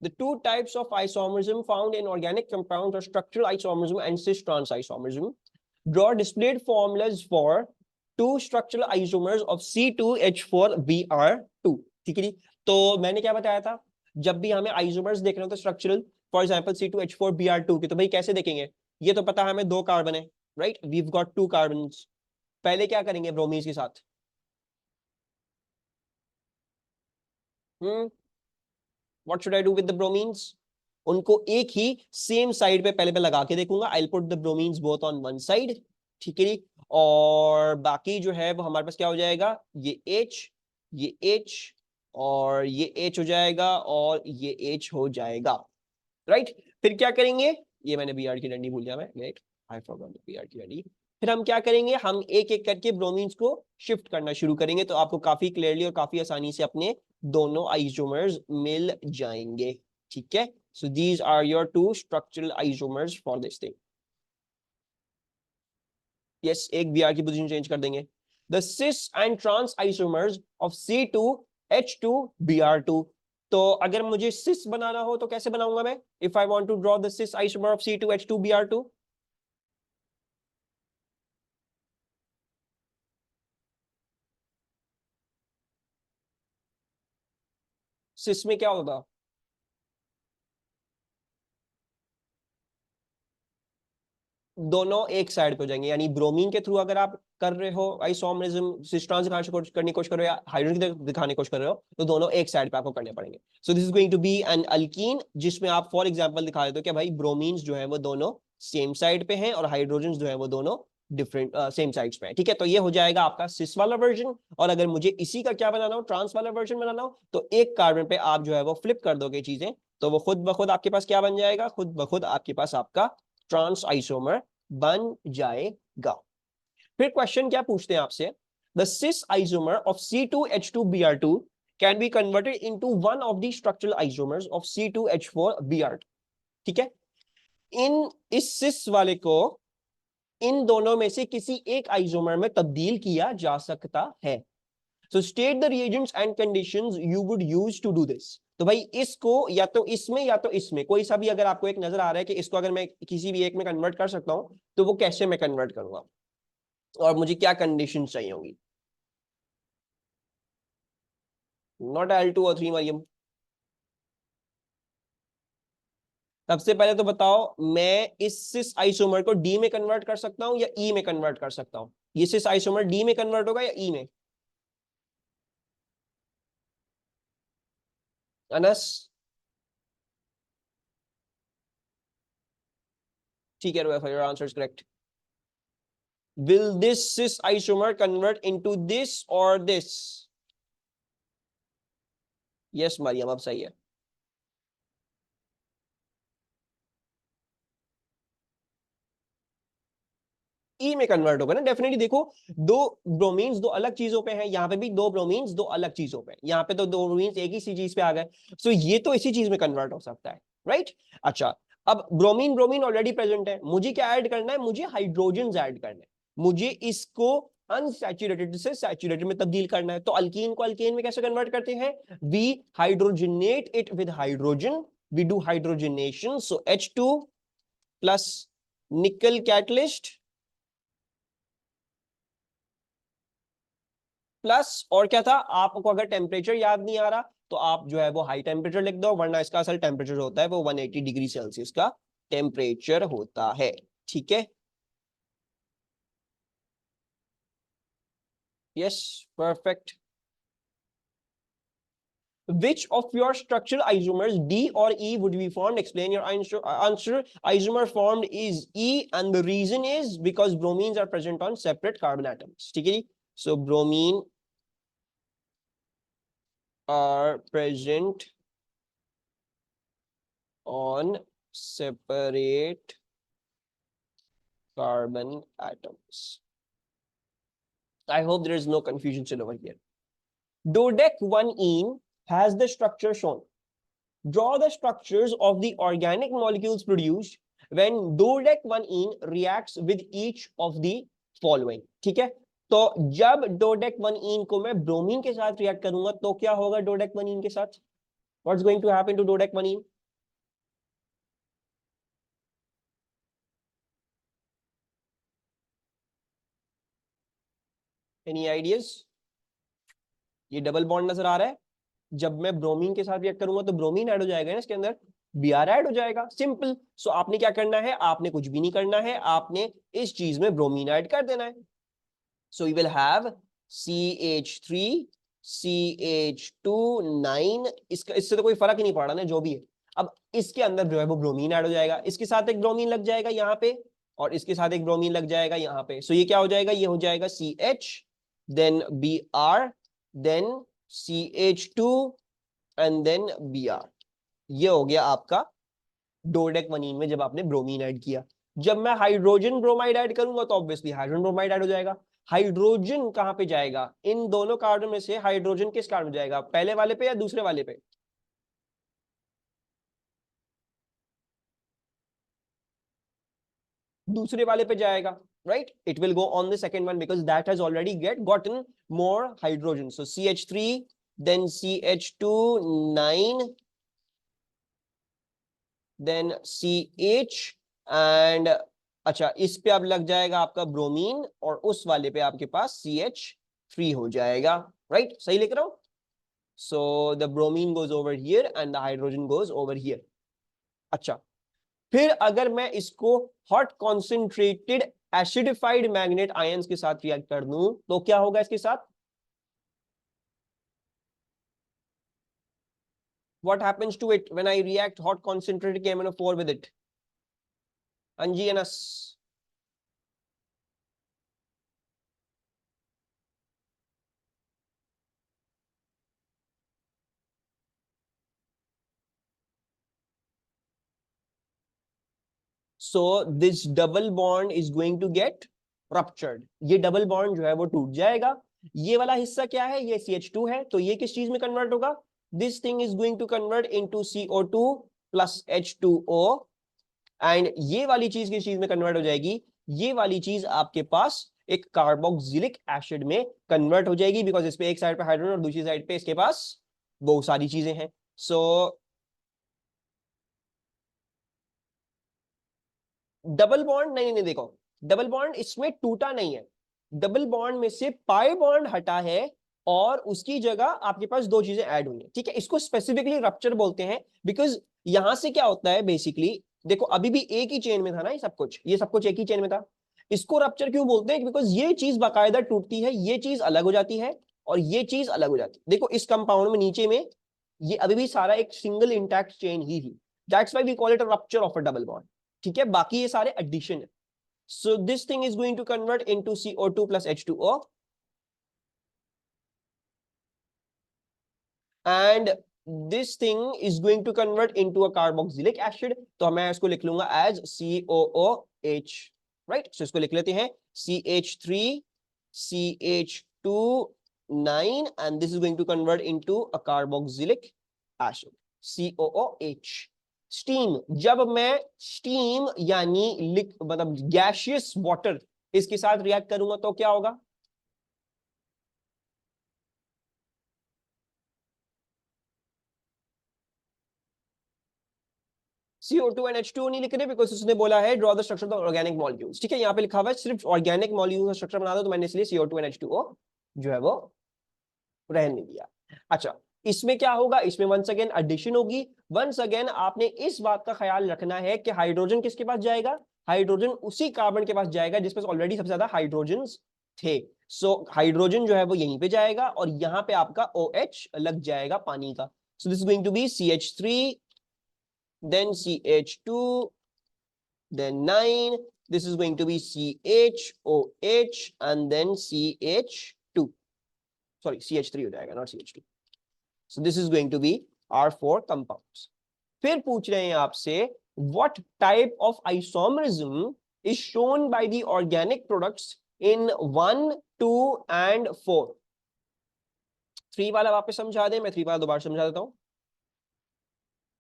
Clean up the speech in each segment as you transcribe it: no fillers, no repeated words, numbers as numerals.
The two types of isomerism found in organic compounds are structural isomerism and cis-trans isomerism. Draw displayed formulas for two structural isomers of C2H4Br2. ठीक है जी। तो मैंने क्या बताया था, जब भी हमें आइसोमर्स देखना होता है स्ट्रक्चरल, फॉर एग्जांपल C2H4Br2 के, तो भाई कैसे देखेंगे? ये तो पता है हमें दो कार्बन है, right, we have got two carbons. पहले क्या करेंगे ब्रोमीन्स के साथ? What should I do with the bromines? उनको एक ही सेम साइड पे पहले पे लगा के देखूंगा। I put the bromines both on one side, ठीक है जी। और बाकी जो है वो हमारे पास क्या हो जाएगा, ये H और ये H हो जाएगा और ये H हो जाएगा, राइट। फिर क्या करेंगे, ये मैंने Br की डंडी भूल गया मैं, right, I forgot the Br की डंडी। फिर हम क्या करेंगे, हम एक एक करके ब्रोमीन्स को शिफ्ट करना शुरू करेंगे, तो आपको काफी क्लियरली और काफी आसानी से अपने दोनों आइसोमर्स मिल जाएंगे, ठीक है। So these are your two structural isomers for this thing. Yes, एक Br की पोजीशन चेंज कर देंगे। The cis and trans isomers of C2H2Br2. तो अगर मुझे cis बनाना हो तो कैसे बनाऊंगा मैं? If I want to draw the cis isomer of C2H2Br2, cis में क्या होगा? दोनों एक साइड पे हो जाएंगे, यानी ब्रोमीन के थ्रू अगर आप कर रहे हो आइसोमरिज्म, सिस ट्रांस करने की कोशिश कर रहे हो या हाइड्रोजन दिखाने की कोशिश कर रहे हो, तो दोनों एक साइड पे आपको करने पड़ेंगे। So this is going to be an alkene, जिसमें आप फॉर एग्जांपल दिखा देते हो कि भाई ब्रोमीन्स जो है वो दोनों सेम साइड पे हैं और हाइड्रोजन जो है वो दोनों डिफरेंट सेम साइड्स पे है, ठीक है। तो ये हो जाएगा आपका सिस वाला वर्जन। और अगर मुझे इसी का क्या बनाना हो, ट्रांस वाला वर्जन बनाना हो, तो एक कार्बन पे आप जो है वो फ्लिप कर दोगे चीजें, तो वो खुद ब खुद आपके पास क्या बन जाएगा, खुद ब खुद आपके पास आपका ट्रांस आइसोमर बन जाएगा। फिर क्वेश्चन क्या पूछते हैं आपसे, the cis isomer of C2H2Br2 can be converted into one of the structural isomers of C2H4Br2, ठीक है। इस सिस वाले को इन दोनों में से किसी एक आइसोमर में तब्दील किया जा सकता है। So state the reagents and conditions you would use to do this. तो भाई इसको या तो इसमें या तो इसमें कोई सा भी अगर आपको एक नजर आ रहा है कि इसको अगर मैं किसी भी एक में कन्वर्ट कर सकता हूं, तो वो कैसे मैं कन्वर्ट करूंगा और मुझे क्या कंडीशन चाहिए होगी? नॉट L2 और 3 मरियम। सबसे पहले तो बताओ, मैं इस सिस आइसोमर को डी में कन्वर्ट कर सकता हूं या ई में कन्वर्ट कर सकता हूं? ये सिस आइसोमर डी में कन्वर्ट होगा या ई में? अनस, ठीक है, your answer is correct. Will this cis isomer convert into this or this? Yes, Mariam, अब सही है। ई में कन्वर्ट होगा ना डेफिनेटली। देखो, दो ब्रोमीन्स दो अलग चीजों पे हैं, यहाँ पे भी दो ब्रोमीन्स दो अलग चीजों पे, यहाँ पे तो दो ब्रोमीन्स एक ही सी चीज पे आ गए, सो ये तो इसी चीज में कन्वर्ट हो सकता है, राइट। अच्छा, अब ब्रोमीन ब्रोमीन ऑलरेडी प्रेजेंट है, मुझे क्या ऐड करना है, मुझे हाइड्रोजन ऐड करना है, मुझे इसको अनसैचुरेटेड से सैचुरेटेड में तब्दील करना है। तो अल्कीन को अल्केन में कैसे कन्वर्ट करते हैं? We hydrogenate it with hydrogen, we do hydrogenation, so H2 plus nickel catalyst plus, और क्या था आपको, अगर टेम्परेचर याद नहीं आ रहा तो आप जो है वो हाई टेम्परेचर लिख दो, वरना इसका असल टेम्परेचर होता है वो 180 डिग्री सेल्सियस का टेम्परेचर होता है, ठीक है। Yes, perfect. Which of your structural isomers D or E would be formed? Explain your answer. Isomer formed is E, and the reason is because bromines are present on separate carbon atoms. ठीक है जी? So bromine are present on separate carbon atoms. I hope there is no confusion still over here. Dodec 1ene has the structure shown. Draw the structures of the organic molecules produced when Dodec 1ene reacts with each of the following. ठीक है, तो जब Dodec 1ene को मैं bromine के साथ react करूंगा तो क्या होगा Dodec 1ene के साथ? What's going to happen to dodecamine? Any ideas? ये डबल बॉन्ड नजर आ रहा है। जब मैं ब्रोमीन के साथ रिएक्ट करूंगा तो ब्रोमीन ऐड हो जाएगा ना इसके अंदर, Br ऐड हो जाएगा, सिंपल। सो आपने क्या करना है, आपने कुछ भी नहीं करना है, आपने इस चीज में ब्रोमीन ऐड कर देना है। So you will have CH3 CH2 9। इसका इससे तो कोई फर्क ही नहीं पड़ रहा ना, जो भी है। अब इसके अंदर जो है वो ब्रोमीन ऐड हो जाएगा, इसके साथ एक ब्रोमीन लग जाएगा यहाँ पे, और इसके साथ एक ब्रोमीन लग जाएगा यहाँ पे। सो ये क्या हो जाएगा, ये हो जाएगा CH, then Br, then CH2 and then Br। ये हो गया आपका डोडेकमनीन में जब आपने ब्रोमीन ऐड किया। जब मैं हाइड्रोजन ब्रोमाइड ऐड करूंगा तो ऑब्वियसली हाइड्रोजन ब्रोमाइड ऐड हो जाएगा। हाइड्रोजन कहां पे जाएगा, इन दोनों कार्बन में से हाइड्रोजन किस कार्बन में जाएगा, पहले वाले पे या दूसरे वाले पे? दूसरे वाले पे जाएगा, right. It will go on the second one because that has already get gotten more hydrogen. So CH3 then CH2 9 then CH and, अच्छा इस पे अब लग जाएगा आपका ब्रोमीन, और उस वाले पे आपके पास CH3 हो जाएगा, राइट। सही लिख रहा हूं? So the bromine goes over here and the hydrogen goes over here. अच्छा, फिर अगर मैं इसको hot concentrated acidified magnet ions के साथ रिएक्ट कर दूं तो क्या होगा इसके साथ? What happens to it when I react hot concentrated KMnO4 with it? Anji and us. So this double bond is going to get ruptured. ये डबल बॉन्ड जो है वो टूट जाएगा। ये वाला हिस्सा क्या है, ये CH2 है, तो ये किस चीज में कन्वर्ट होगा? This thing is going to convert into CO2 plus H2O। And ये वाली चीज किस चीज में कन्वर्ट हो जाएगी? ये वाली चीज आपके पास एक कार्बोक्सिलिक एसिड में कन्वर्ट हो जाएगी, बिकॉज इस पे एक साइड पे हाइड्रोजन और दूसरी साइड पे इसके पास वो सारी चीजें हैं। सो डबल बॉन्ड नहीं नहीं देखो, डबल बॉन्ड इसमें टूटा नहीं है। डबल बॉन्ड में से पाई बॉन्ड हटा है और उसकी जगह आपके पास दो चीजें ऐड हुई हैं, ठीक है। इसको स्पेसिफिकली रप्चर बोलते हैं बिकॉज यहां से क्या होता है बेसिकली, देखो अभी भी एक ही चेन में था ना, ये सब कुछ एक ही चेन में था। इसको रप्चर क्यों बोलते हैं, बिकॉज ये चीज बाकायदा टूटती है, ये चीज अलग हो जाती है और ये चीज अलग हो जाती है। देखो इस कंपाउंड में नीचे में ये अभी भी सारा एक सिंगल इंटैक्ट चेन ही थी। That's why we call it a rupture of a double bond, ठीक है। बाकी ये सारे एडिशन है। So this thing is going to convert into CO2 plus H2O and this thing is going to convert into a carboxylic acid. तो मैं इसको लिख लूंगा एज COOH, राइट। सो इसको लिख लेते हैं CH3 CH2 9 and this is going to convert into a carboxylic acid COOH। Steam, जब मैं स्टीम यानी मतलब गैसियस वाटर इसके साथ रिएक्ट करूंगा तो क्या होगा? CO2 एंड H2O नहीं लिख रहे बिकॉज उसने बोला है draw the structure of organic molecules, ठीक है। यहाँ पे लिखा हुआ है सिर्फ ऑर्गेनिक मॉलिक्यूल का स्ट्रक्चर बना दो, तो मैंने इसलिए CO2 एंड H2O जो है वो रहने दिया। अच्छा, इसमें क्या होगा, इसमें वंस अगेन एडिशन होगी। वंस अगेन आपने इस बात का ख्याल रखना है कि हाइड्रोजन किसके पास जाएगा, हाइड्रोजन उसी कार्बन के पास जाएगा जिसपे ऑलरेडी सबसे ज्यादा हाइड्रोजन थे। सो हाइड्रोजन जो है वो यहीं पे जाएगा और यहाँ पे आपका OH लग जाएगा पानी का। So this is going to be CH3 then CH2 then 9, this is going to be CHOH and then CH2, sorry CH3 हो जाएगा, not CH2। So this is going to be our four compounds। फिर पूछ रहे हैं आपसे what type of isomerism is shown by the organic products in 1, 2 and 4। 3 वाला वापस समझा दें, मैं 3 वाला दोबारा समझा देता हूं,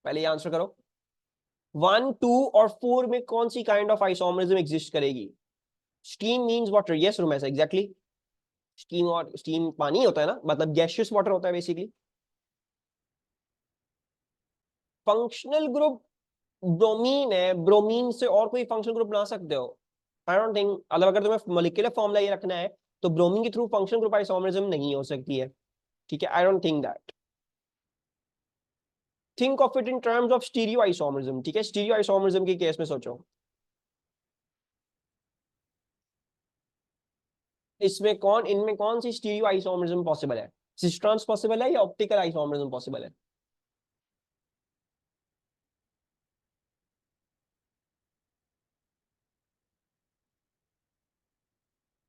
पहले ये आंसर करो। 1, 2 और 4 में कौन सी काइंड ऑफ आइसोमरिज्म एग्जिस्ट करेगी? Steam means water, yes Rumesh, exactly. Steam, और स्टीम पानी होता है ना, मतलब गैसियस वाटर होता है बेसिकली। फंक्शनल ग्रुप ब्रोमीन है, ब्रोमीन से और कोई फंक्शनल ग्रुप बना सकते हो? I don't think. मतलब अगर तुम्हें मॉलिक्यूलर फॉर्मूला ये रखना है तो ब्रोमीन के थ्रू फंक्शनल ग्रुप आइसोमरिज्म नहीं हो सकती है, ठीक है? I don't think that. Think of it in terms of stereo isomerism, ठीक है? स्टीरियो आइसोमरिज्म के केस में सोचो, इनमें कौन सी स्टीरियो आइसोमरिज्म पॉसिबल है? सिस्ट्रॉन्स पॉसिबल है या ऑप्टिकल आइसोमरिज्म पॉसिबल है?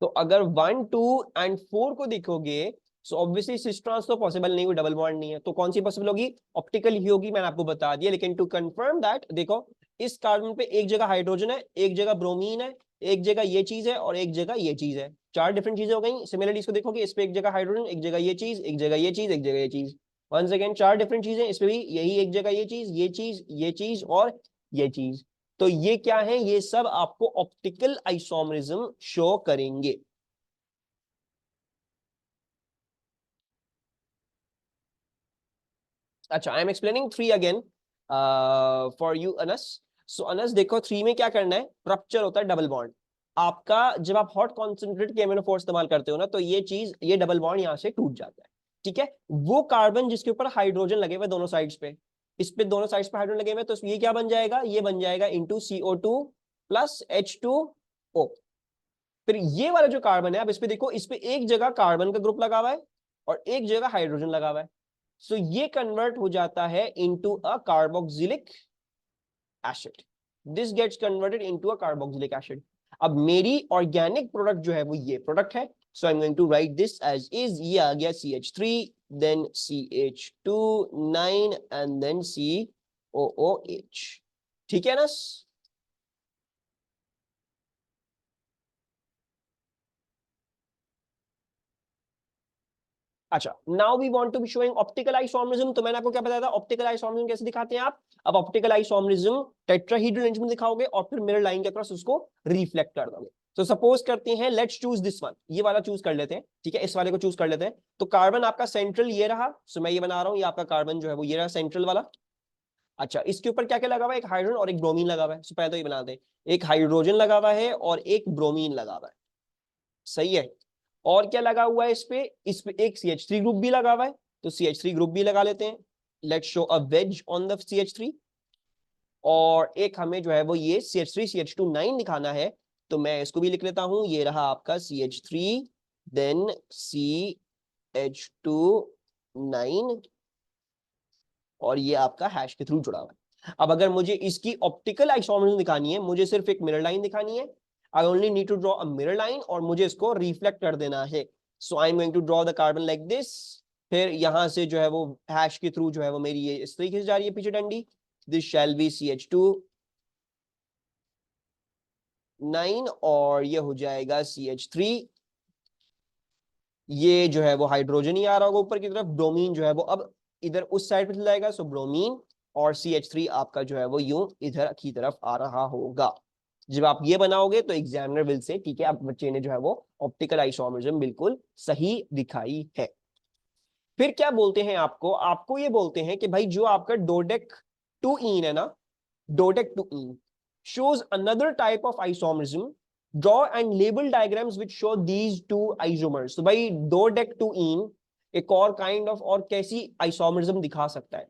तो अगर 1, 2 एंड 4 को देखोगे सो ऑब्वियसली सिस्ट्रॉन्स तो पॉसिबल नहीं, वो डबल बॉन्ड नहीं है, तो कौन सी पॉसिबल होगी? ऑप्टिकल ही होगी, मैंने आपको बता दिया। लेकिन टू कंफर्म दैट, देखो इस कार्बन पे एक जगह हाइड्रोजन है, एक जगह ब्रोमीन है, एक जगह ये चीज है और एक जगह ये चीज है, 4 डिफरेंट चीजें हो गई। सिमिलरली इसको देखोगे, इस पे एक जगह हाइड्रोजन, एक जगह ये चीज, एक जगह ये चीज, एक जगह ये चीज। वंस अगेन 4 डिफरेंट चीजें, इस पे भी यही, एक जगह ये चीज, ये चीज, ये चीज और ये चीज। तो ये क्या है? ये सब आपको ऑप्टिकल आइसोमरिज्म शो करेंगे। अच्छा, I am explaining 3 again for you Anas. So Anas देखो, 3 में क्या करना है? रप्चर होता है डबल बॉन्ड आपका। जब आप हॉट कॉन्सेंट्रेट केमिनो इस्तेमाल करते हो ना, तो ये चीज, ये डबल बॉन्ड यहाँ से टूट जाता है, ठीक है? वो कार्बन जिसके ऊपर हाइड्रोजन लगे हुए दोनों साइड्स पे, इस पे दोनों साइड्स पे हाइड्रोजन लगे हुए, तो ये क्या बन जाएगा? ये बन जाएगा इंटू CO2 प्लस H2O। फिर ये वाला जो कार्बन है, अब इस पे देखो, इस पे एक जगह कार्बन का ग्रुप लगा हुआ है और एक जगह हाइड्रोजन लगा हुआ है। सो ये कन्वर्ट हो जाता है into a carboxylic acid. This gets converted into a carboxylic acid. अब मेरी ऑर्गेनिक प्रोडक्ट जो है वो ये प्रोडक्ट है। So I am going to write this as is. ये आ गया CH3, then CH2 9 and then COOH, ठीक है ना? अच्छा, now we want to be showing optical isomerism. तो मैंने आपको क्या बताया था, ऑप्टिकल आइसोमरिज्म कैसे दिखाते हैं आप? अब ऑप्टिकल आइसोमरिज्म टेट्राहेड्रल अरेंजमेंट दिखाओगे और फिर मिरर लाइन के क्रॉस उसको रिफ्लेक्ट कर दोगे। तो सपोज करते हैं, लेट्स चूज दिस वन, ये वाला चूज कर लेते हैं, ठीक है? इस वाले को चूज कर लेते हैं। तो कार्बन आपका सेंट्रल ये रहा, सो मैं ये बना रहा हूं, ये आपका कार्बन जो है वो ये रहा सेंट्रल वाला। अच्छा, इसके ऊपर क्या क्या लगा हुआ है? एक हाइड्रोजन और एक ब्रोमीन लगा हुआ है। सो पहले तो ये बना दे, एक हाइड्रोजन लगा हुआ है और एक ब्रोमीन लगा हुआ है, सही है? और क्या लगा हुआ है इस पे एक CH3 ग्रुप भी लगा हुआ है, तो CH3 ग्रुप भी लगा लेते हैं। Let's show a wedge on the CH3। और एक हमें जो है वो ये CH3 CH2 9 दिखाना है, तो मैं इसको भी लिख लेता हूं। ये रहा आपका CH3, देन CH2 9 और ये आपका हैश के थ्रू जुड़ा हुआ है। अब अगर मुझे इसकी ऑप्टिकल आइसोमरिज्म दिखानी है, मुझे सिर्फ एक मिरर लाइन दिखानी है। I only need to draw a mirror line और मुझे इसको रिफ्लेक्ट कर देना है। So I am going to draw the carbon like this. फिर यहां से जो है वो हैश के थ्रू जो है वो मेरी ये इस तरीके से जा रही है पीछे डंडी। दिस शैल बी CH2 9 और ये हो जाएगा CH3। ये जो है वो हाइड्रोजन ही आ रहा होगा ऊपर की तरफ, ब्रोमीन जो है वो अब इधर उस साइड पे चला जाएगा, सो ब्रोमीन। और CH3 आपका जो है वो यूं इधर की तरफ आ रहा होगा। जब आप ये बनाओगे तो एग्जामिनर विल से, ठीक है, आप बच्चे ने जो है वो ऑप्टिकल आइसोमरिज्म बिल्कुल सही दिखाई है। फिर क्या बोलते हैं आपको? आपको ये बोलते हैं कि भाई जो आपका डोडेक टू इन है ना, dodec two ene shows another type of isomerism. Draw and label diagrams which show these two isomers. तो भाई डोडेक्टुइन एक और काइंड ऑफ और कैसी आइसोमरिज्म दिखा सकता है?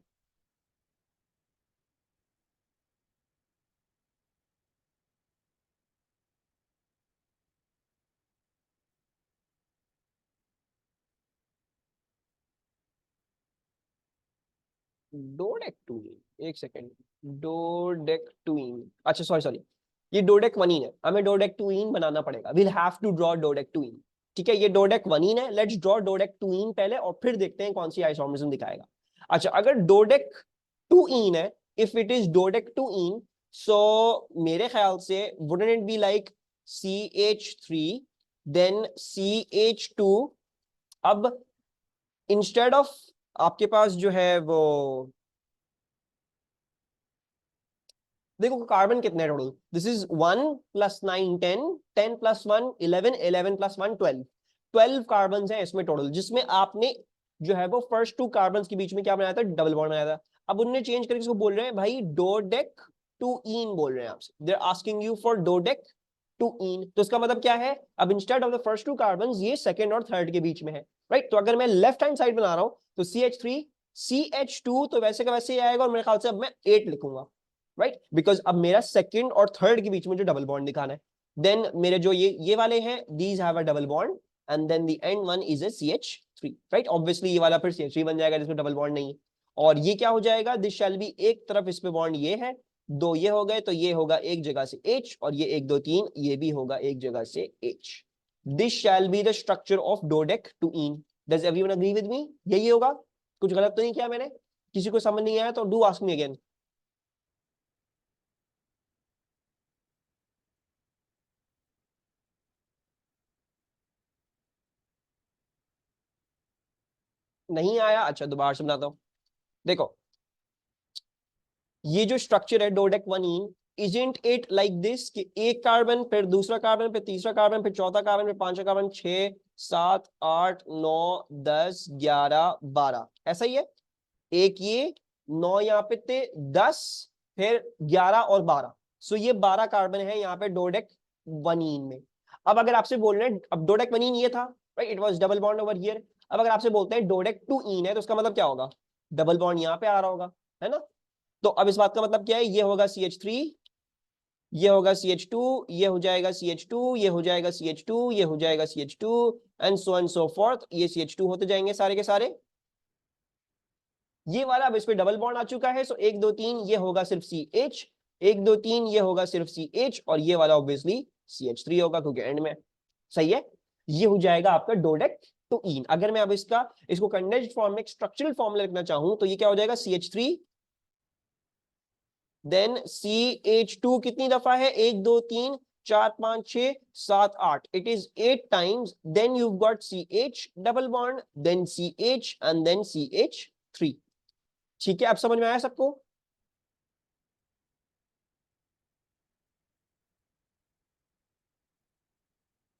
डोडेक्टुइन, एक सेकेंड। डोडेक्टुइन, अच्छा सॉरी सॉरी, ये डोडेक वनीन है, हमें डोडेक्टुइन बनाना पड़ेगा। विल हैव टू ड्रॉ डोडेक्टुइन, ठीक है? ये डोडेक वनीन है, लेट्स ड्रॉ डोडेक्टुइन पहले और फिर देखते हैं कौन सी आइसोमरिज्म दिखाएगा। अच्छा, अगर डोडेक टू इन है, if it is dodec two ene, so मेरे ख्याल से wouldn't it be like CH3 then CH2। अब इंस्टेड ऑफ आपके पास जो है वो, देखो कार्बन कितने टोटल? दिस इज 1 + 9 10, 10 + 1 11, 11 + 1 12, 12 कार्बन है इसमें टोटल, जिसमें आपने जो है वो फर्स्ट 2 कार्बन के बीच में क्या बनाया था? डबल बॉन्ड बनाया था। अब उनने चेंज करके इसको बोल रहे हैं भाई डोडेक टू इन बोल रहे हैं आपसे, they are asking you for dodec two ene. तो इसका मतलब क्या है, अब instead of the first two carbon ये सेकंड और थर्ड के बीच में है, राइट। तो अगर मैं लेफ्ट हैंड साइड बना रहा हूं तो CH3 CH2 तो वैसे का वैसे ही आएगा, और मेरे ख्याल से अब मैं 8 लिखूंगा, राइट, बिकॉज अब मेरा सेकंड और थर्ड के बीच में जो डबल बॉन्ड दिखाना है। देन मेरे जो ये वाले हैं these have a double bond and then the end one is a CH3, right. Obviously ये वाला फिर CH3 बन जाएगा जिसमें डबल बॉन्ड नहीं है। और ये क्या हो जाएगा, दिस शैल बी, एक तरफ इस पे बॉन्ड ये है, दो ये हो गए, तो ये होगा एक जगह से H, और ये 1 2 3 ये भी होगा एक जगह से H। This shall be the structure of dodec two ene. Does everyone agree with me? यही होगा, कुछ गलत तो नहीं किया मैंने? किसी को समझ नहीं आया तो डू आस्क मी अगेन। नहीं आया? अच्छा दोबारा से बनाता हूं। देखो ये जो स्ट्रक्चर है डोडेक one in, isn't it like this कि एक कार्बन फिर दूसरा कार्बन फिर तीसरा कार्बन फिर चौथा कार्बन फिर पांचवा कार्बन, 6 7 8 9 10 11 12, ऐसा ही है। एक ये 9 यहाँ पे थे, 10 फिर 11 और 12, सो ये 12 कार्बन है यहाँ पे डोडेक वनीन में। अब अगर आपसे बोल रहे हैं, अब डोडेक वनीन ये था, right, it was double bond over here. अब अगर आपसे बोलते हैं डोडेक टू इन है तो उसका मतलब क्या होगा, डबल बॉन्ड यहाँ पे आ रहा होगा, है ना। तो अब इस बात का मतलब क्या है, ये होगा CH3, ये होगा CH2, ये हो जाएगा CH2, ये हो जाएगा CH2, ये हो जाएगा CH2, एंड सो फोर्थ, ये CH2 होते जाएंगे सारे के सारे। ये वाला अब इस पे डबल बॉन्ड आ चुका है, सो 1 2 3 ये होगा सिर्फ CH, 1 2 3 ये होगा सिर्फ CH, और ये वाला ऑब्वियसली CH3 होगा क्योंकि एंड में। सही है, ये हो जाएगा आपका डोडेक टू इन। अगर मैं अब इसको कंडेंस्ड फॉर्म में स्ट्रक्चरल फॉर्मूला लिखना चाहूं तो ये क्या हो जाएगा, CH3 देन CH2 कितनी दफा है, 1 2 3 4 5 6 7 8, it is 8 times, then you got CH double bond, then CH and then CH3। ठीक है, अब समझ में आया सबको?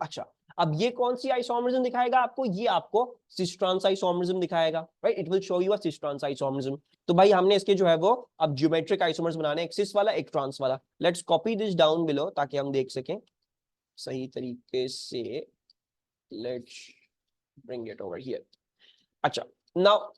अच्छा, अब ये कौन सी आइसोमरिज्म दिखाएगा आपको, ये आपको सिस ट्रांस आइसोमरिज्म दिखाएगा, right, it will show you a cis trans isomerism. तो भाई हमने इसके जो है वो अब ज्योमेट्रिक आइसोमर्स बनाने, एक सिस वाला एक ट्रांस वाला। Let's copy this down below ताकि हम देख सकें सही तरीके से। Let's bring it over here. अच्छा, नाउ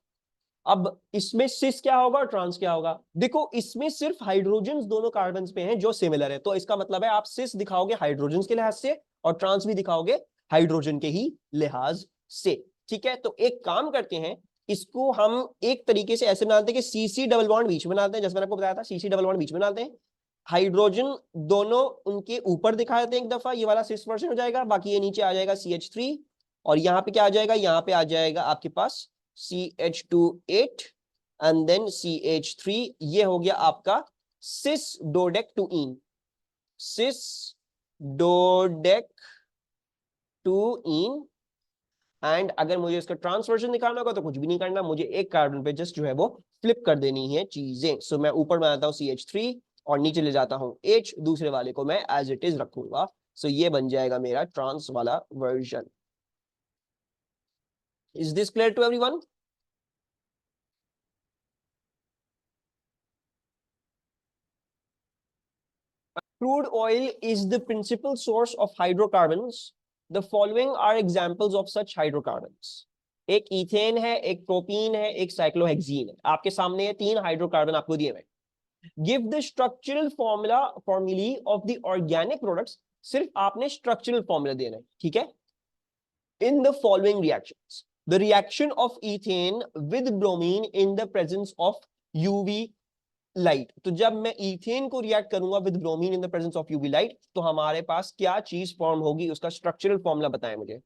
अब इसमें सिस क्या होगा और ट्रांस क्या होगा? देखो इसमें सिर्फ हाइड्रोजन दोनों कार्बन पे हैं जो सिमिलर है, तो इसका मतलब है आप सिस दिखाओगे हाइड्रोजन के लिहाज से और ट्रांस भी दिखाओगे हाइड्रोजन के ही लिहाज से। ठीक है, तो एक काम करते हैं, इसको हम एक तरीके से ऐसे बनाते हैं कि CC डबल बॉन्ड बीच में बनाते हैं, जैसे मैंने आपको बताया था CC डबल बॉन्ड बीच में बनाते हैं, हाइड्रोजन दोनों उनके ऊपर दिखा देते हैं एक दफा, ये वाला सिस वर्जन हो जाएगा, बाकी ये नीचे आ जाएगा CH3, और यहाँ पे क्या आ जाएगा, यहाँ पे आ जाएगा आपके पास CH28 एंड देन CH3, ये हो गया आपका cis dodec two ene, cis dodec two ene. And अगर मुझे इसका ट्रांसवर्जन दिखाना होगा तो कुछ भी नहीं करना, मुझे एक कार्बन पे जस्ट जो है वो फ्लिप कर देनी है चीजें। सो मैं ऊपर बनाता हूँ CH3 और नीचे ले जाता हूँ H, दूसरे वाले को मैं एज इट इज रखूंगा, सो ये बन जाएगा मेरा ट्रांस वाला version. Is this clear to everyone? Crude oil is the principal source of hydrocarbons. The following are examples of such hydrocarbons. एक इथेन है, एक प्रोपीन है, एक साइक्लोहेक्सीन है। आपके सामने ये 3 हाइड्रोकार्बन आपको दिए हुए। Give the structural formulae of the organic products, सिर्फ आपने स्ट्रक्चरल फॉर्मूला देना है, ठीक है। In the following reactions, the reaction of ethane with bromine in the presence of UV light. तो जब मैं इथेन को रिएक्ट करूंगा with bromine in the presence of UV light तो हमारे पास क्या चीज फॉर्म होगी, उसका स्ट्रक्चरल फॉर्मूला बताएं मुझे।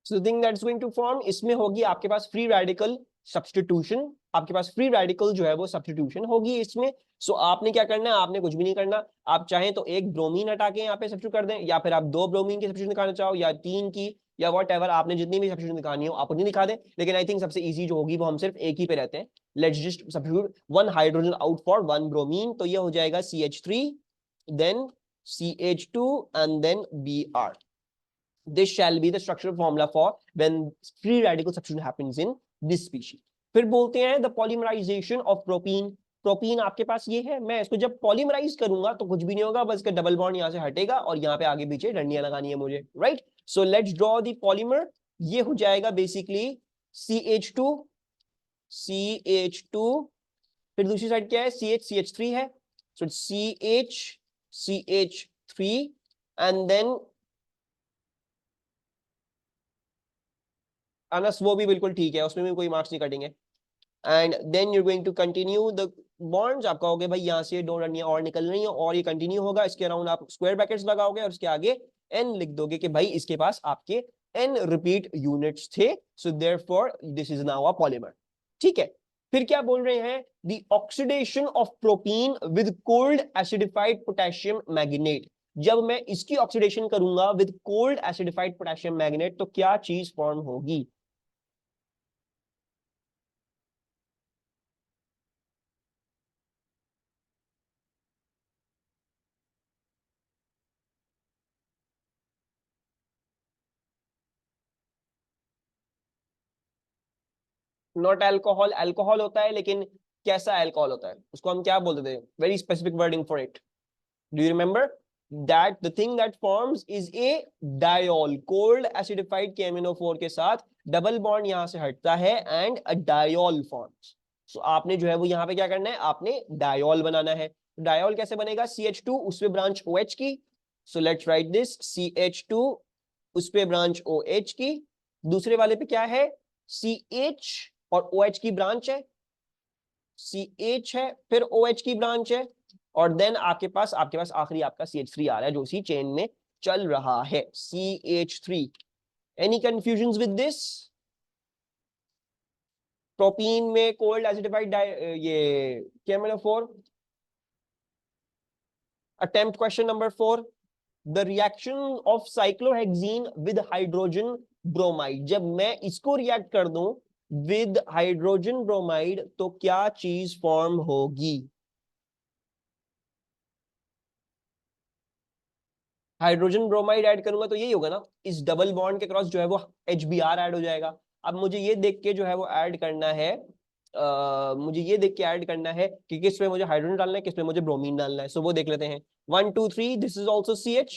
So the thing that's going to form, इसमें होगी आपके पास फ्री रेडिकल सब्स्टिट्यूशन, आपके पास फ्री रेडिकल जो है वो सब्स्टिट्यूशन होगी इसमें। सो आपने क्या करना है, आपने कुछ भी नहीं करना, आप चाहें तो एक ब्रोमीन हटा के यहाँ पे सब्स्टिट्यूट कर दें, या फिर आप 2 ब्रोमीन की सब्स्टिट्यूशन दिखाना चाहो, या 3 की, या वॉट एवर, आपने जितनी भी सब्स्टिट्यूशन दिखानी हो आप उतनी दिखा दें। लेकिन आई थिंक सबसे ईजी जो होगी वो हम सिर्फ एक ही पे रहते हैं। Let's just substitute 1 hydrogen out for 1 bromine, तो ये हो जाएगा CH3 then CH2 and then Br। This shall be the structural formula for when free radical substitution happens in this species. फिर बोलते हैं the polymerization of propene. Propene आपके पास ये है, मैं इसको जब पॉलीमराइज करूंगा तो कुछ भी नहीं होगा, बस इसका डबल बॉन्ड यहां से हटेगा और यहाँ पे आगे पीछे डंडियां लगानी है मुझे, right? So let's draw the polymer. ये हो जाएगा बेसिकली CH2, CH2, फिर दूसरी साइड क्या है, CH3 है, so CH, CH3 and then अनस, वो भी बिल्कुल ठीक है, उसमें भी कोई मार्क्स नहीं कटेंगे. And then you going to continue the bonds. आप कहोगे भाई यहाँ से दो रनियां और निकल रही हैं और ये कंटिन्यू होगा, इसके अराउंड आप स्क्वायर ब्रैकेट्स लगाओगे और इसके आगे n लिख दोगे कि भाई इसके पास आपके n रिपीट यूनिट्स थे, so therefore this is now a polymer. ठीक है. फिर क्या बोल रहे हैं, the oxidation of propene with cold acidified potassium magnet. जब मैं इसकी ऑक्सीडेशन करूंगा with cold acidified potassium magnet तो क्या चीज फॉर्म होगी? Not alcohol. अल्कोहल होता है लेकिन कैसा अल्कोहल होता है, उसको हम क्या बोलते थे? Very specific wording for it. Do you remember that the thing that forms is a diol. Cold acidified KMnO4 के साथ डबल बॉन्ड यहां से हटता है एंड अ डायोल फॉर्म्स. सो आपने जो है वो यहाँ पे क्या करना है, आपने डायोल बनाना है. डायोल कैसे बनेगा? CH2 उस पे ब्रांच OH की, सो लेट्स राइट दिस CH2 उस पे ब्रांच OH की, दूसरे वाले पे क्या है CH और OH की ब्रांच है, CH है, फिर OH की ब्रांच है, और देन आपके पास आखिरी आपका CH3 आ रहा है जो इसी चेन में चल रहा है, CH3. Any confusion with this? Propene में कोल्ड एसिडिफाइड ये KMnO4. Attempt question number 4. The reaction of cyclohexene with hydrogen bromide. जब मैं इसको रिएक्ट कर दूं विद हाइड्रोजन ब्रोमाइड तो क्या चीज फॉर्म होगी? हाइड्रोजन ब्रोमाइड ऐड करूंगा तो यही होगा ना, इस डबल बॉन्ड के क्रॉस जो है वो HBr ऐड हो जाएगा. अब मुझे ये देख के जो है वो ऐड करना है, मुझे ये देख के ऐड करना है कि किस में मुझे हाइड्रोजन डालना है, किस में मुझे ब्रोमीन डालना है. सो वो देख लेते हैं. 1 2 3 this is also CH,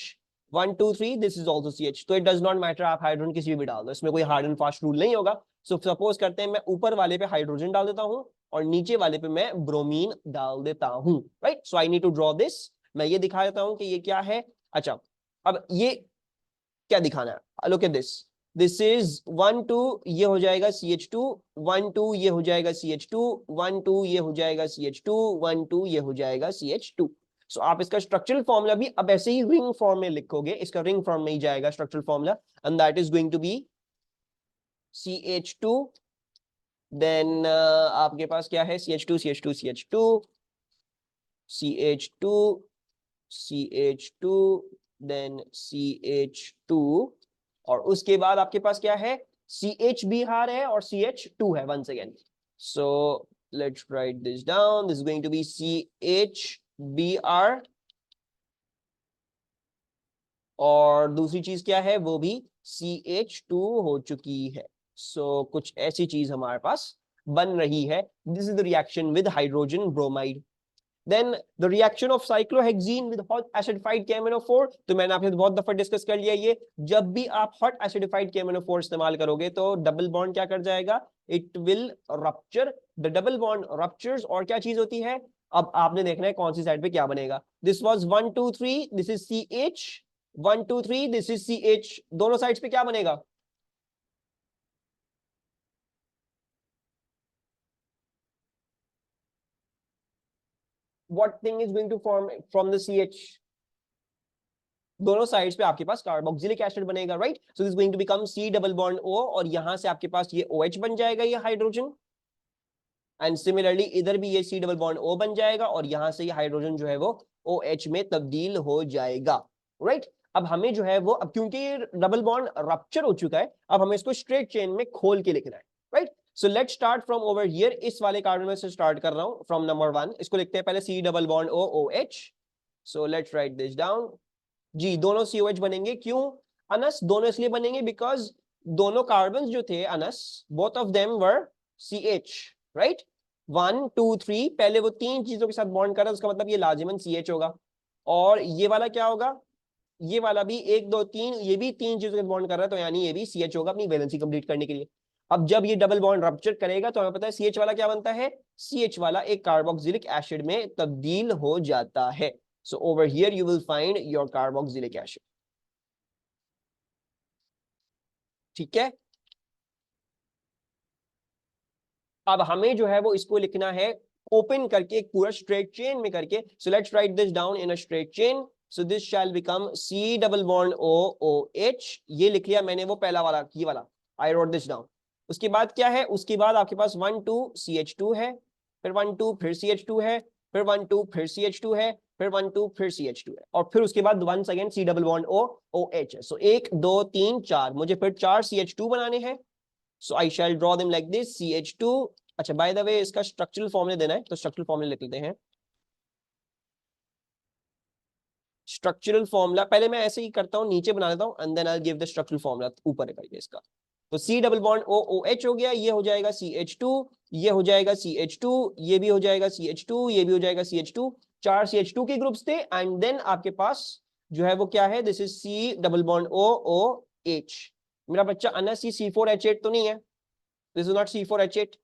1 2 3 this is also CH. तो इट डज नॉट मैटर, आप हाइड्रोजन किसी भी डाल दो, इसमें कोई हार्ड एंड फास्ट रूल नहीं होगा. सो सपोज करते हैं मैं ऊपर वाले पे हाइड्रोजन डाल देता हूँ और नीचे वाले पे मैं ब्रोमीन डाल देता हूँ, right? So I need to draw this. मैं ये दिखा देता हूँ कि ये क्या है. अच्छा, अब ये क्या दिखाना है, look at this. This is 1 2, ये हो जाएगा CH2, 1 2 ये हो जाएगा CH2, 1 2 ये हो जाएगा CH2, 1 2 ये हो जाएगा CH2. सो आप इसका स्ट्रक्चरल फॉर्मूला भी अब ऐसे ही रिंग फॉर्म में लिखोगे, इसका रिंग फॉर्म में ही जाएगा structural formula, and that is going to be CH2. Then आपके पास क्या है, CH2 CH2 CH2 CH2 CH2 then CH2, और उसके बाद आपके पास क्या है, CHBr है और CH2 है once again. So let's write this down. This is going to be CHBr, और दूसरी चीज क्या है, वो भी CH2 हो चुकी है. So कुछ ऐसी चीज हमारे पास बन रही है. This is the reaction with hydrogen bromide. Then the reaction of cyclohexene with hot acidified KMnO4. तो मैंने आपसे बहुत दफा डिस्कस कर लिया ये, जब भी आप hot acidified KMnO4 इस्तेमाल करोगे तो डबल बॉन्ड क्या कर जाएगा, it will rupture. The double bond ruptures, और क्या चीज होती है, अब आपने देखना है कौन सी साइड पे क्या बनेगा. This was 1 2 3, this is CH, 1 2 3 this is CH. दोनों साइड्स पे क्या बनेगा, what thing is going to form from the CH? दोनों साइड्स पे आपके पास कार्बोक्सिलिक एसिड बनेगा, right? So this going to become C double bond O, और यहां से आपके पास ये OH बन जाएगा, ये हाइड्रोजन, एंड सिमिलरली इधर भी ये C डबल बॉन्ड O बन जाएगा और यहां से ये हाइड्रोजन जो है वो OH में तब्दील हो जाएगा, राइट? अब हमें जो है वो, अब क्योंकि ये डबल बॉन्ड रप्चर हो चुका है, अब हमें इसको स्ट्रेट चेन में खोल के लिखना है, right? So let's start from over here. इस वाले कार्बन में से स्टार्ट कर रहा हूं फ्रॉम नंबर 1. इसको लिखते हैं पहले C double bond O OH. So let's write this down. जी, दोनों COH बनेंगे, क्यों? अनस दोनों इसलिए बनेंगे बिकॉज दोनों कार्बन जो थे Anas, both of them were CH, right. 1 2 3, पहले वो तीन चीजों के साथ बॉन्ड कर रहा है, उसका मतलब ये लाजिमन CH होगा। और ये वाला क्या होगा, ये वाला भी 1 2 3, ये भी तीन चीजों के साथ बॉन्ड कर रहा है, तो यानी ये भी CH होगा अपनी वैलेंसी कंप्लीट करने के लिए। अब जब ये डबल बॉन्ड रप्चर करेगा तो हमें पता है CH वाला क्या बनता है, CH वाला एक कार्बोक्सिलिक एसिड में तब्दील हो जाता है। So over here you will find your carboxylic acid. ठीक है, अब हमें जो है वो इसको लिखना है ओपन करके, एक पूरा स्ट्रेट चेन में करके। सो let's write this down in a straight chain. So this shell become C double bond OH, ये लिख लिया मैंने, वो पहला वाला, ये वाला आई रोट दिस डाउन। उसके बाद क्या है, उसके बाद आपके पास 1 2 CH2 है, फिर 1 2 फिर CH2 है, फिर 1 2 फिर CH2 है, फिर 1 2 फिर CH2 है, और फिर उसके बाद once again C double bond OH है। सो 1 2 3 4, मुझे फिर 4 CH2 बनाने हैं। So I shall draw them like this, CH2। अच्छा बाय द वे इसका स्ट्रक्चरल फॉर्मूला देना है, तो स्ट्रक्चरल फॉर्मूला लिख लेते हैं। स्ट्रक्चरल फॉर्मूला पहले मैं ऐसे ही करता हूँ, नीचे बना लेता हूँ and then I give the structural formula ऊपर करके इसका। तो C डबल बॉन्ड OH हो गया, ये हो जाएगा CH2, ये हो जाएगा CH2, ये भी हो जाएगा CH2, ये भी हो जाएगा CH2। 4 CH2 के ग्रुप्स थे एंड देन आपके पास जो है वो क्या है, this is C double bond OH। मेरा बच्चा अनस C4H8 तो नहीं है, this is not C4H8,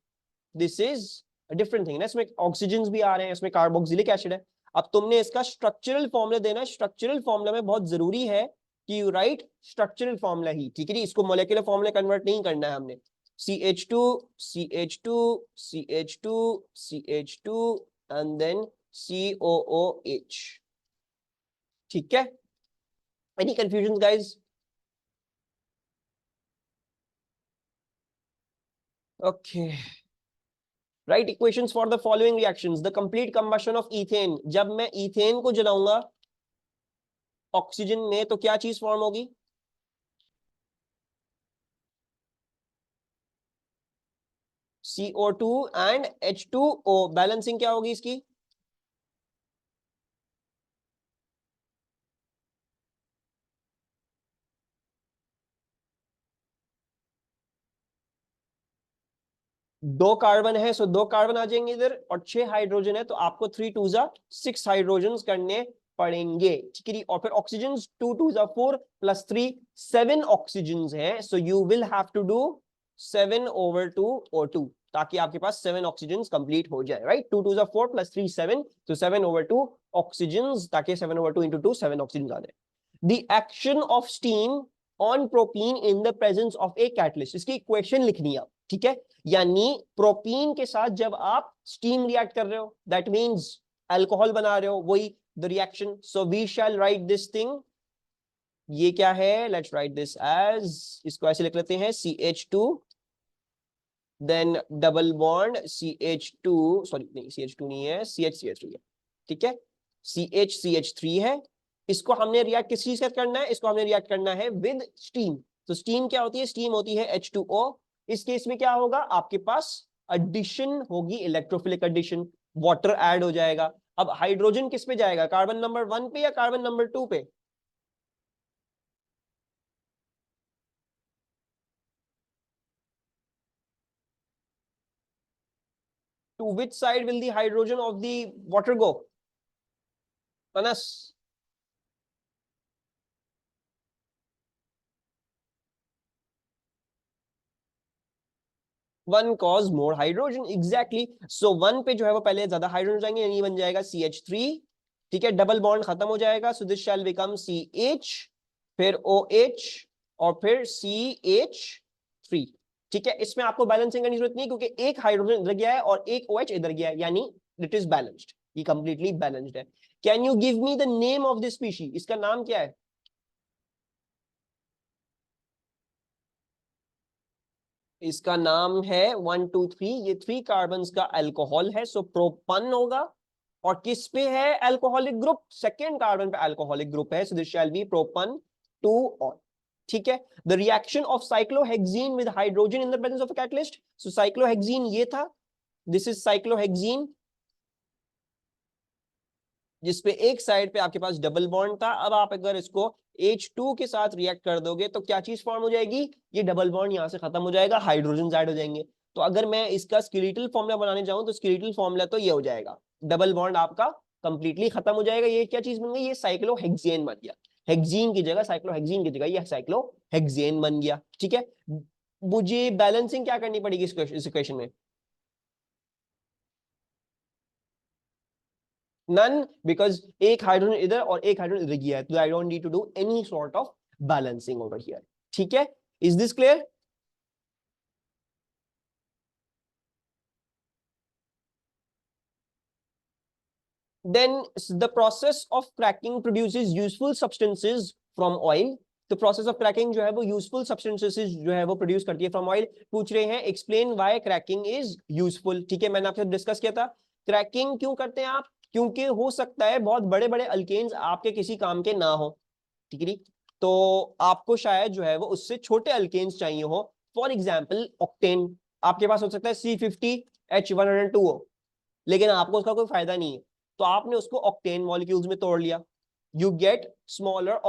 this is different thing ना, इसमें ऑक्सीजन भी आ रहे हैं, इसमें कार्बोक्सिलिक एसिड है। अब तुमने इसका स्ट्रक्चरल फॉर्मूला देना है। स्ट्रक्चरल फॉर्मूला में बहुत जरूरी है कि यू राइट स्ट्रक्चरल फॉर्मूला ही, ठीक है जी, इसको मोलेकुलर फॉर्मूला कन्वर्ट नहीं करना है हमने। CH2 CH2 CH2 CH2 and then COOH। ठीक है, any confusion guys? Okay, right equations for the following reactions. The complete combustion of ethane, जब मैं ईथेन को जलाऊंगा ऑक्सीजन में तो क्या चीज फॉर्म होगी, CO2 एंड H2O। बैलेंसिंग क्या होगी इसकी, दो कार्बन है, सो दो कार्बन आ जाएंगे इधर, और 6 हाइड्रोजन है, तो आपको 3 2 जा 6 हाइड्रोजन करने पड़ेंगे, ठीक है। और फिर ऑक्सीजन 2 2 जा 4 प्लस 3 7 ऑक्सीजन है, so you will have to do 7/2 O2, ताकि आपके पास 7 ऑक्सीजन कंप्लीट हो जाए, राइट। 2 2 जा 4 प्लस 3 7, तो 7/2 ऑक्सीजन, ताकि 7/2 इंटू 2 7 ऑक्सीजन आ जाए। The action of steam on propene in the presence of a catalyst, इसकी इक्वेशन लिखनी है, ठीक है। यानी प्रोपीन के साथ जब आप स्टीम रिएक्ट कर रहे हो, दैट मींस अल्कोहल बना रहे हो, वही the reaction. So we shall write this thing, ये क्या है, लेट्स राइट दिस एज, इसको ऐसे लिख लेते हैं CH2 then double bond CH2, sorry नहीं CH2 नहीं है, CH3 है, ठीक है। CH3 है, इसको हमने रिएक्ट किस चीज से करना है, इसको हमने रिएक्ट करना है विद स्टीम। तो स्टीम क्या होती है, स्टीम होती है H2O। इस केस में क्या होगा, आपके पास एडिशन होगी, इलेक्ट्रोफिलिक एडिशन, वाटर ऐड हो जाएगा। अब हाइड्रोजन किस पे जाएगा, कार्बन नंबर 1 पे या कार्बन नंबर 2 पे, to which side will the hydrogen of the water go, अनस? 1 cause more hydrogen, exactly। so 1 पे जो है वो पहले ज्यादा हाइड्रोजन जाएंगे, यानी बन जाएगा CH3, ठीक है। डबल बॉन्ड खत्म हो जाएगा, सो दिस शैल बिकम CH, फिर OH, और फिर CH3, ठीक है। इसमें आपको बैलेंसिंग करने की जरूरत नहीं, क्योंकि एक हाइड्रोजन इधर गया है और एक OH इधर गया है, यानी इट इज बैलेंस्ड, ये कंप्लीटली बैलेंस्ड है। Can you give me the name of this species, इसका नाम क्या है? इसका नाम है 1 2 3, ये 3 कार्बन का अल्कोहल है, सो प्रोपन होगा। और किस पे है अल्कोहलिक ग्रुप, सेकेंड कार्बन पे अल्कोहलिक ग्रुप है, so this shall be propan 2 ol, ठीक है। The reaction of cyclohexene with hydrogen in the presence of a catalyst, so cyclohexene ये था, दिस इज साइक्लोहेक्सीन, जिसपे एक साइड पे आपके पास डबल बॉन्ड था। अब आप अगर इसको H2 के साथ रिएक्ट कर दोगे तो क्या चीज फॉर्म हो जाएगी, ये डबल बॉन्ड यहां से खत्म हो जाएगा, हाइड्रोजन ऐड हो जाएंगे। तो अगर मैं इसका स्केलेटल फॉर्मूला बनाने जाऊं तो स्केलेटल फॉर्मूला तो ये हो जाएगा, डबल बॉन्ड आपका कंप्लीटली खत्म हो जाएगा। ये क्या चीज बन गई, ये साइक्लोहेक्सेन बन गया। हेक्सीन की जगह, साइक्लोहेक्सीन की जगह ये साइक्लोहेक्सेन बन गया। ठीक है, मुझे बैलेंसिंग क्या करनी पड़ेगी इस इक्वेशन में, नन, बिकॉज एक हाइड्रोजन इधर और एक हाइड्रोजन इधर गया है, तो I don't need to do any sort of balancing over here. ठीक है, is this clear? Then the process of cracking produces useful substances from oil. तो प्रोसेस ऑफ क्रैकिंग जो है वो यूजफुल सब्सटेंसेस जो है वो प्रोड्यूस करती है फ्रॉम ऑयल। पूछ रहे हैं explain why cracking is useful. ठीक है, मैंने आपसे डिस्कस किया था क्रैकिंग क्यों करते हैं आप, क्योंकि हो सकता है बहुत बड़े बड़े अल्केन्स आपके किसी काम के ना हो। ठीक है, तो आपको शायद जो है वो उससे छोटे अल्केन्स चाहिए हो। फॉर एग्जाम्पल ऑक्टेन, आपके पास हो सकता है C50H102 लेकिन आपको उसका कोई फायदा नहीं है, तो आपने उसको ऑक्टेन मॉलिक्यूल्स में तोड़ लिया, you get smaller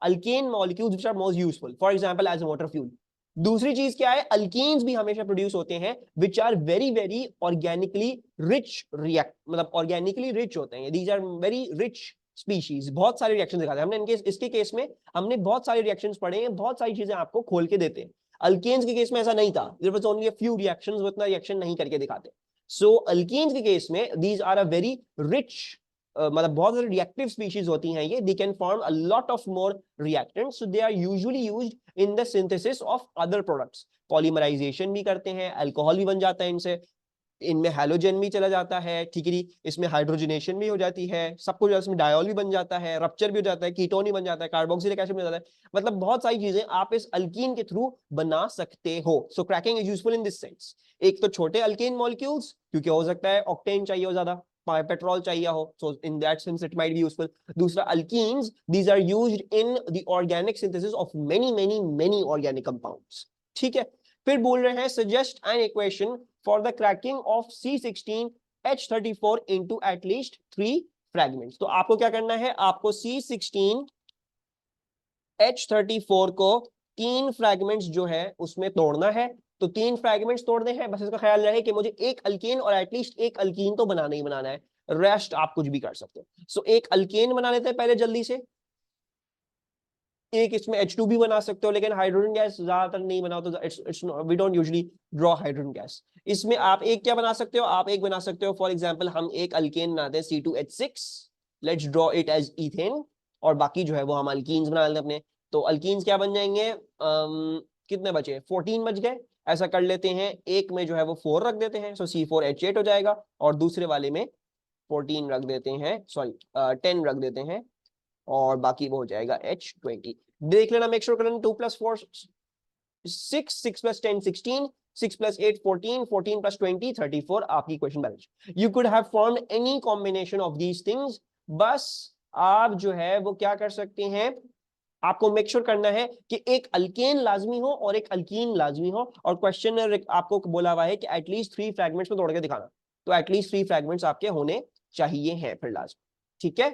alkane molecules which are most useful for example as a water fuel. दूसरी चीज क्या है, अल्केन्स भी हमेशा प्रोड्यूस होते हैं which are very very organically rich react, मतलब ऑर्गेनिकली रिच होते हैं, these are very rich species. बहुत सारे रिएक्शन दिखाते हैं हमने इनके, इसके केस में हमने बहुत सारे रिएक्शंस पढ़े हैं, बहुत सारी चीजें आपको खोल के देते हैं। अल्केन्स के केस में ऐसा नहीं था, there was only a few reactions, वो इतना रिएक्शन नहीं करके दिखाते। सो अल्कीन्स के केस में these are a very rich, मतलब बहुत सारी रिएक्टिव स्पीशीज होती हैं ये, they can form a lot of more reactants, so they are usually used in the synthesis of other products. Polymerization भी करते हैं, अल्कोहल भी बन जाता है इनसे, इनमें हैलोजन भी चला जाता है। ठीक है, इसमें हाइड्रोजनेशन भी हो जाती है, सब कुछ, इसमें डायोल भी बन जाता है, रप्चर भी हो जाता है, कीटोन भी बन जाता है, कार्बोक्सिलिक एसिड भी हो जाता है, मतलब बहुत सारी चीजें आप इस अल्कीन के थ्रू बना सकते हो। So cracking is useful in this sense. एक तो छोटे अल्केन मॉलिक्यूल्स, क्योंकि हो सकता है ऑक्टेन चाहिए हो ज्यादा, पेट्रोल चाहिए हो, so in that sense it might be useful. दूसरा alkenes, these are used in the organic synthesis of many many many organic compounds. ठीक है, फिर बोल रहे हैं suggest an equation for the cracking of C16H34 into at least 3 fragments। तो आपको क्या करना है, आपको C16H34 को 3 फ्रैगमेंट्स जो है उसमें तोड़ना है। तो 3 फ्रैगमेंट्स तोड़ने हैं, बस इसका ख्याल रहे कि मुझे एक अल्केन और एटलीस्ट एक अल्कीन तो बनाना ही बनाना है, रेस्ट आप कुछ भी कर सकते हो। सो एक अल्केन बना लेते हैं पहले जल्दी से, एक इसमें H2 भी बना सकते हो, लेकिन हाइड्रोजन गैस ज्यादातर नहीं बनाओ तो it's we don't usually draw hydrogen gas. इसमें आप एक क्या बना सकते हो, आप एक बना सकते हो, फॉर एग्जांपल हम एक अल्केन बनाते हैं C2H6, let's draw it as ethane, और बाकी जो है वो हम अल्कीन्स बना लेते हैं अपने। तो अल्कीन्स क्या बन जाएंगे, कितने बचे, 14 बच गए। ऐसा कर लेते हैं, एक में जो है वो 4 रख देते हैं, सो C4H8 हो जाएगा, और दूसरे वाले में 14 रख देते हैं, सॉरी 10 रख देते हैं, और बाकी वो हो जाएगा H20। देख लेना, मेक श्योर कर लेना, 2 + 4 6, 6 + 10 16, 6 + 8 14, 14 + 20 34 आपकी equation balance. You could have formed any combination of these things. बस आप जो है वो क्या कर सकते हैं, आपको मेक श्योर करना है कि एक अल्केन लाजमी हो और एक अल्कीन लाजमी हो, और क्वेश्चन आपको बोला हुआ है कि एटलीस्ट 3 फ्रैगमेंट्स में तोड़ के दिखाना, तो एटलीस्ट 3 फ्रैगमेंट्स आपके होने चाहिए हैं फिर लाजमी। ठीक है,